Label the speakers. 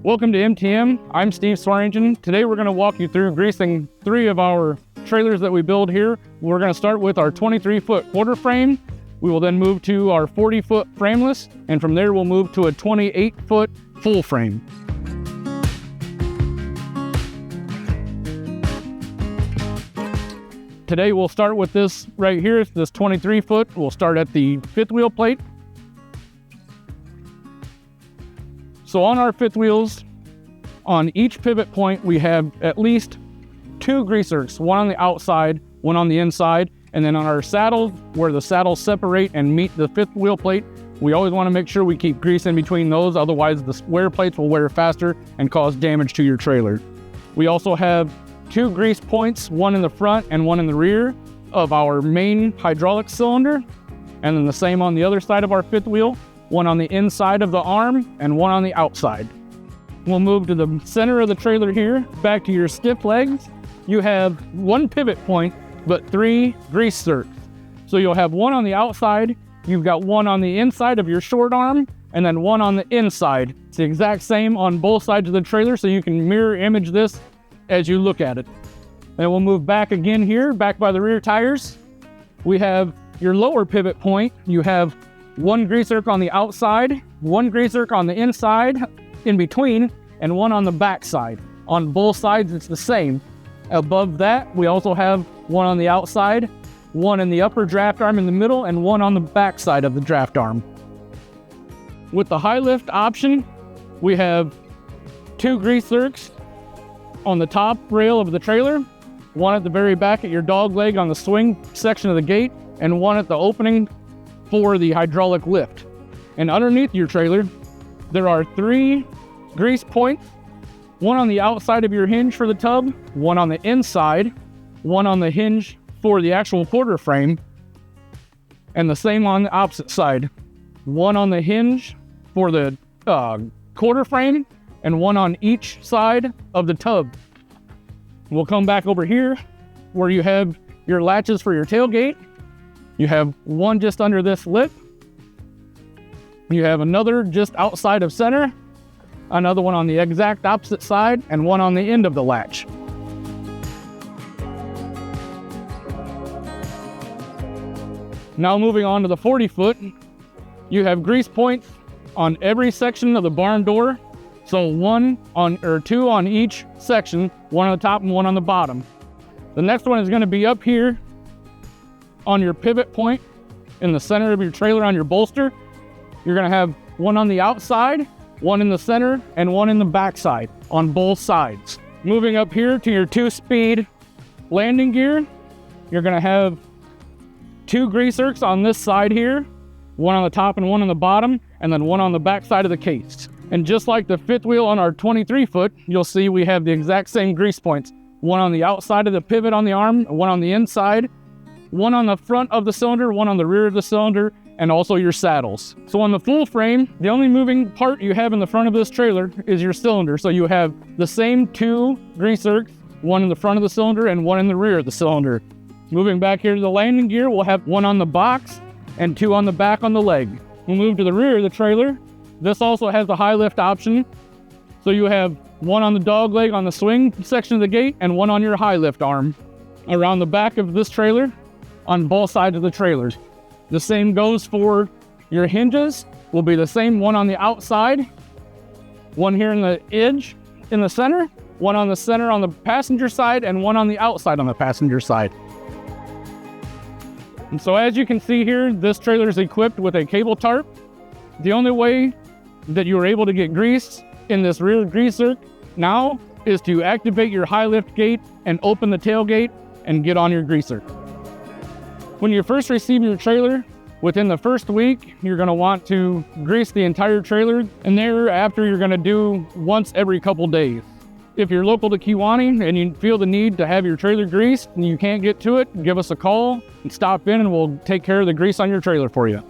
Speaker 1: Welcome to MTM. I'm Steve Swearingen. Today we're going to walk you through greasing 3 of our trailers that we build here. We're going to start with our 23-foot quarter frame. We will then move to our 40-foot frameless, and from there we'll move to a 28-foot full frame. Today we'll start with this right here, this 23-foot. We'll start at the 5th wheel plate. So on our 5th wheels, on each pivot point, we have at least 2 greasers, one on the outside, one on the inside. And then on our saddles, where the saddles separate and meet the 5th wheel plate, we always want to make sure we keep grease in between those, otherwise the wear plates will wear faster and cause damage to your trailer. We also have 2 grease points, one in the front and one in the rear of our main hydraulic cylinder. And then the same on the other side of our 5th wheel. One on the inside of the arm and one on the outside. We'll move to the center of the trailer here. Back to your stiff legs, you have 1 pivot point, but 3 grease zerks. So you'll have one on the outside, you've got one on the inside of your short arm, and then one on the inside. It's the exact same on both sides of the trailer, so you can mirror image this as you look at it. Then we'll move back again here, back by the rear tires. We have your lower pivot point. You have 1 grease zerk on the outside, 1 grease zerk on the inside, in between, and 1 on the back side. On both sides, it's the same. Above that, we also have 1 on the outside, 1 in the upper draft arm in the middle, and 1 on the back side of the draft arm. With the high lift option, we have 2 grease zerks on the top rail of the trailer, 1 at the very back at your dog leg on the swing section of the gate, and 1 at the opening for the hydraulic lift. And underneath your trailer, there are 3 grease points, 1 on the outside of your hinge for the tub, 1 on the inside, 1 on the hinge for the actual quarter frame, and the same on the opposite side. 1 on the hinge for the quarter frame, and 1 on each side of the tub. We'll come back over here where you have your latches for your tailgate. You have 1 just under this lip. You have another just outside of center, another one on the exact opposite side, and 1 on the end of the latch. Now moving on to the 40-foot, you have grease points on every section of the barn door. So 2 on each section, 1 on the top and 1 on the bottom. The next one is going to be up here on your pivot point in the center of your trailer on your bolster. You're going to have 1 on the outside, 1 in the center, and 1 in the back side on both sides. Moving up here to your 2-speed landing gear, you're going to have 2 grease zerks on this side here, 1 on the top and 1 on the bottom, and then 1 on the back side of the case. And just like the 5th wheel on our 23-foot, you'll see we have the exact same grease points. 1 on the outside of the pivot on the arm, 1 on the inside, 1 on the front of the cylinder, 1 on the rear of the cylinder, and also your saddles. So on the full frame, the only moving part you have in the front of this trailer is your cylinder. So you have the same 2 grease zerks, 1 in the front of the cylinder and 1 in the rear of the cylinder. Moving back here to the landing gear, we'll have 1 on the box and 2 on the back on the leg. We'll move to the rear of the trailer. This also has the high lift option. So you have 1 on the dog leg on the swing section of the gate and 1 on your high lift arm. Around the back of this trailer, on both sides of the trailers. The same goes for your hinges. Will be the same, 1 on the outside, 1 here in the edge in the center, 1 on the center on the passenger side, and 1 on the outside on the passenger side. And so as you can see here, this trailer is equipped with a cable tarp. The only way that you are able to get grease in this rear grease zerk now is to activate your high lift gate and open the tailgate and get on your grease zerk. When you first receive your trailer, within the first week, you're going to want to grease the entire trailer, and thereafter you're going to do once every couple days. If you're local to Kewanee and you feel the need to have your trailer greased and you can't get to it, give us a call and stop in and we'll take care of the grease on your trailer for you.